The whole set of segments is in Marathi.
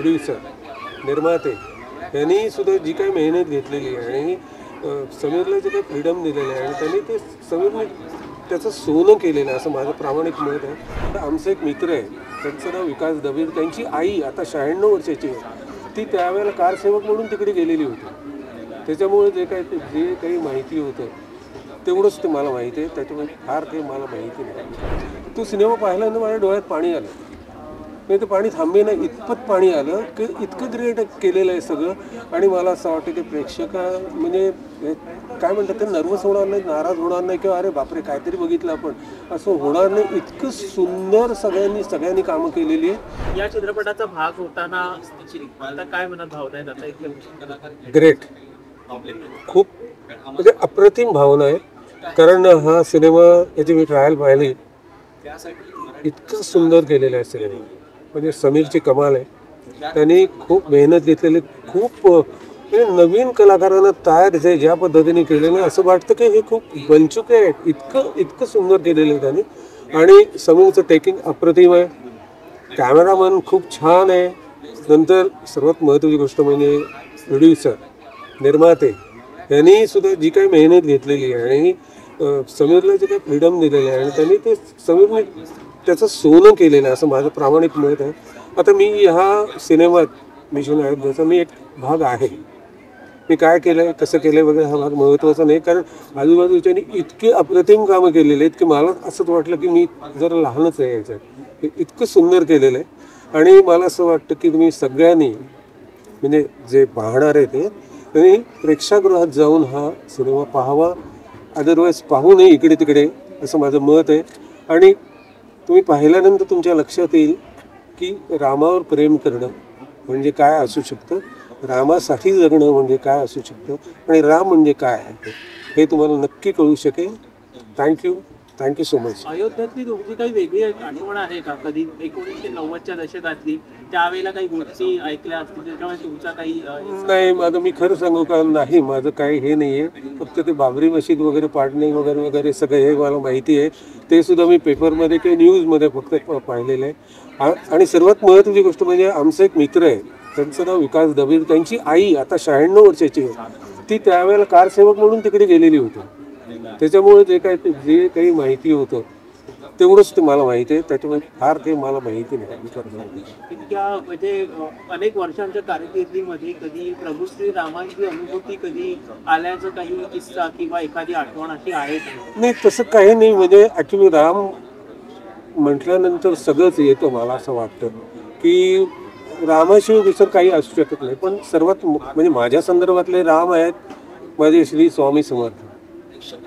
प्रोड्युसर निर्माते यांनी सुद्धा जी काही मेहनत घेतलेली आहे आणि समीरला जे काही फ्रीडम दिलेलं आहे आणि त्यांनी ते समीरने त्याचं सोनं केलेलं आहे असं माझं प्रामाणिक मत आहे. आमचे एक मित्र आहे, त्यांचं नाव विकास दबीर. त्यांची आई आता 96 वर्षाची आहे. ती त्यावेळेला कारसेवक म्हणून तिकडे गेलेली होती. त्याच्यामुळे जे काही माहिती होतं तेवढंच ते मला माहिती आहे. त्याच्यामुळे फार काही मला माहिती नाही. तो सिनेमा पाहिल्यानंतर माझ्या डोळ्यात पाणी आलं. नाही ते पाणी थांबेना इतपत पाणी आलं की इतकं ग्रेट केलेलं आहे सगळं. आणि मला असं वाटतं की प्रेक्षका म्हणजे काय म्हणतात ते नर्वस होणार नाही, नाराज होणार नाही किंवा अरे बापरे काहीतरी बघितलं आपण असं होणार नाही. इतकं सुंदर सगळ्यांनी कामं केलेली आहे. या चित्रपटाचा भाग होताना आता काय मनात भावना आहेत? आता एक ग्रेट, खूप म्हणजे अप्रतिम भावना आहे. कारण हा सिनेमा याची मी ट्रायल पाहिली, इतकं सुंदर केलेलं आहे सिनेमा. म्हणजे समीरची कमाल आहे. त्यांनी खूप मेहनत घेतलेली, खूप नवीन कलाकारांना तयार जे ज्या पद्धतीने केलेलं आहे असं वाटतं की हे खूप बनचुके आहेत. इतकं सुंदर केलेलं आहे त्यांनी. आणि समीरचं टेकिंग अप्रतिम आहे. कॅमेरामन खूप छान आहे. नंतर सर्वात महत्त्वाची गोष्ट म्हणजे प्रोड्युसर निर्माते यांनी सुद्धा जी काही मेहनत घेतलेली आहे आणि समीरला जे काही फ्रीडम दिलेलं आहे आणि त्यांनी ते समीरने त्याचं सोनं केलेलं आहे असं माझं प्रामाणिक मत आहे. आता मी ह्या सिनेमात मिशन अयोध्याचा मी एक भाग आहे. मी काय केलं आहे, कसं केलं आहे वगैरे हा भाग महत्त्वाचा नाही. कारण आजूबाजूच्यानी इतके अप्रतिम कामं केलेले आहेत की मला असंच वाटलं की मी जरा लहानच आहे याच्यात. इतकं सुंदर केलेलं आहे. आणि मला असं वाटतं की तुम्ही सगळ्यांनी म्हणजे जे पाहणार आहे ते त्यांनी प्रेक्षागृहात जाऊन हा सिनेमा पाहावा. अदरवाईज पाहू नये इकडे तिकडे असं माझं मत आहे. आणि तुम्ही पाहिल्यानंतर तुमच्या लक्षात येईल की रामावर प्रेम करणं म्हणजे काय असू शकतं, रामासाठी जगणं म्हणजे काय असू शकतं आणि राम म्हणजे काय आहे हे तुम्हाला नक्की कळू शकेल. Thank you so much. अयोध्यातली तुमची काही वेगळी आठवण आहे का? कधी 1990च्या दशकातली त्यावेळेला काही गोष्टी ऐकल्या असतील त्याच्यामुळे तुमचा काही नाही. मी खरं सांगू का नाही, माझं काही हे नाही आहे. फक्त ते बाबरी मशीद वगैरे पाडणे वगैरे सगळं हे मला माहिती आहे. ते सुद्धा मी पेपरमध्ये किंवा न्यूजमध्ये फक्त पाहिलेलं आहे. आणि सर्वात महत्त्वाची गोष्ट म्हणजे आमचा एक मित्र आहे, त्यांचं नाव विकास दबीर. त्यांची आई आता 96 वर्षाची आहे. ती त्यावेळेला कारसेवक म्हणून तिकडे गेलेली होती. त्याच्यामुळे जे काही माहिती होतं तेवढंच ते मला माहिती आहे. त्याच्यामुळे फार काही मला माहिती नाही. इतक्या म्हणजे अनेक वर्षांच्या कारकिर्दीमध्ये कधी प्रभू श्री रामांची अनुभूती कधी आल्याचं काही किस्सा किंवा एखादी आठवण अशी आहे? नाही तसं काही नाही. म्हणजे ॲक्च्युली राम म्हटल्यानंतर सगळंच येतं. मला असं वाटतं की रामाशिवाय दुसरं काही असू शकत नाही. पण सर्वात म्हणजे माझ्या संदर्भातले राम आहेत माझे श्री स्वामी समर्थ.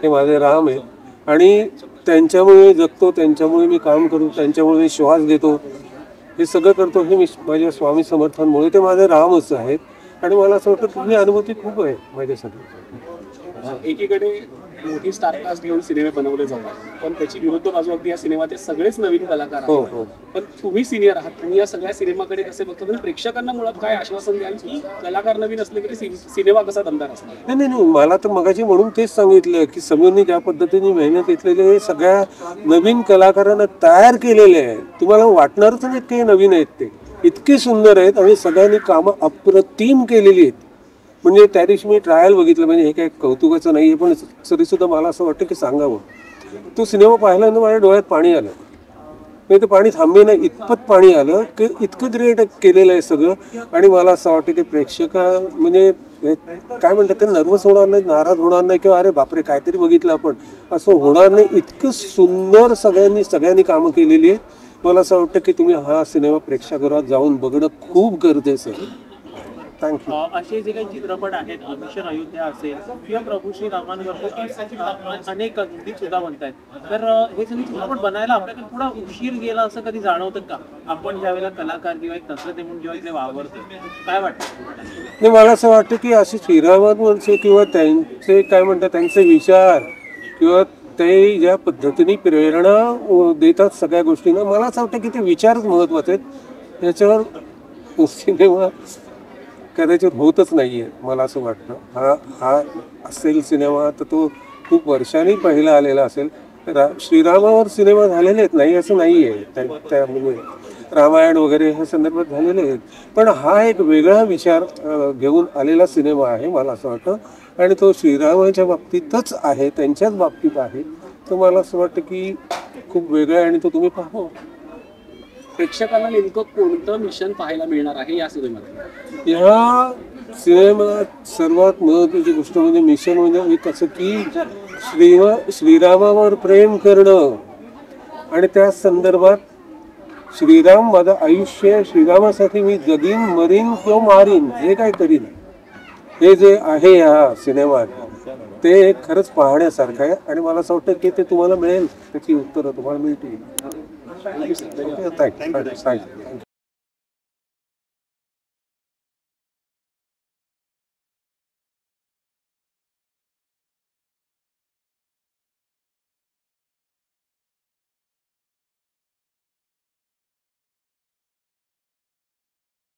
हे माझे राम आहेत. आणि त्यांच्यामुळे जगतो, त्यांच्यामुळे मी काम करू, त्यांच्यामुळे मी श्वास देतो, हे सगळं करतो हे मी माझ्या स्वामी समर्थांमुळे. ते माझे रामच आहेत. आणि मला असं वाटतं ही अनुभूती खूप आहे माझ्यासाठी. एकीकडे मोठी स्टारकास्ट घेऊन सिनेमे बनवले जातात, पण त्याची विरुद्ध बाजू अगदी या सिनेमात सगळेच नवीन कलाकार आहेत. पण तुम्ही सिनियर आहात, तुम्ही या सगळ्या सिनेमाकडे कसे बघता? तुम्ही प्रेक्षकांना मुळात काय आश्वासन द्याल की कलाकार नवीन असले तरी सिनेमा कसा दमदार असणार? नाही, मला तर मगाशी म्हणून तेच सांगितलं की समीरने ज्या पद्धतीने मेहनत घेतलेली सगळ्या नवीन कलाकारांना तयार केलेले आहे. तुम्हाला वाटणारच नाही की नवीन आहेत, ते इतके सुंदर आहेत आणि सगळ्यांनी कामं अप्रतिम केलेली आहेत. म्हणजे त्या दिवशी मी ट्रायल बघितलं, म्हणजे हे काही कौतुकाचं नाही आहे पण तरीसुद्धा मला असं वाटतं की सांगावं. तो सिनेमा पाहिल्यानंतर माझ्या डोळ्यात पाणी आलं. नाही ते पाणी थांबेना इतपत पाणी आलं की इतकं ग्रेट केलेलं आहे सगळं. आणि मला असं वाटतं की प्रेक्षका म्हणजे काय म्हणतात ते नर्वस होणार नाही, नाराज होणार नाही किंवा अरे बापरे काहीतरी बघितलं आपण असं होणार नाही. इतकं सुंदर सगळ्यांनी कामं केलेली आहे. मला असं वाटतं की तुम्ही हा सिनेमा प्रेक्षागृहात जाऊन बघणं खूप गरजेचं आहे. थँक्यू. असे जे काही चित्रपट आहेत, मिशन अयोध्या असेल किंवा प्रभू श्री रामांवर अनेक गीत सुद्धा बनतायत, तर हे सगळे चित्रपट बनायला आपल्याकडे थोडा उशीर गेला असं कधी जाणवतं का? आपण ज्यावेळेला कलाकार किंवा एक तंत्रज्ञ म्हणून जेव्हा इथे वावरतो काय वाटतं? नाही मला असं वाटतं की असे श्रीरामांवरचे किंवा त्यांचे काय म्हणतात त्यांचे विचार किंवा ते ज्या पद्धतीने प्रेरणा देतात सगळ्या गोष्टींना, मला असं वाटतं की ते विचारच महत्त्वाचे आहेत. याच्यावर सिनेमा कदाचित होतच नाही आहे मला असं वाटतं. हा असेल सिनेमा तर तो खूप वर्षांनी पहिला आलेला असेल. श्रीरामावर सिनेमा झालेले आहेत नाही असं नाही आहे. त्यामुळे रामायण वगैरे ह्या संदर्भात झालेले आहेत. पण हा एक वेगळा विचार घेऊन आलेला सिनेमा आहे मला असं वाटतं, आणि तो श्रीरामाच्या बाबतीतच आहे, त्यांच्याच बाबतीत आहे. तर मला असं वाटतं की खूप वेगळा आहे आणि तो तुम्ही पाहावा. प्रेक्षकांना नेमकं कोणतं मिशन पाहायला मिळणार आहे या सिनेमात? ह्या सिनेमात सर्वात महत्त्वाची गोष्ट म्हणजे मिशन म्हणजे एक असं की श्रीरामावर प्रेम करणं, आणि त्या संदर्भात श्रीराम माझं आयुष्य, श्रीरामासाठी मी जगीन, मरीन किंवा मारीन, जे काय करीन, हे जे आहे ह्या सिनेमात ते खरंच पाहण्यासारखं आहे. आणि मला असं वाटतं की ते तुम्हाला मिळेल, त्याची उत्तरं तुम्हाला मिळतील. थँक्यू.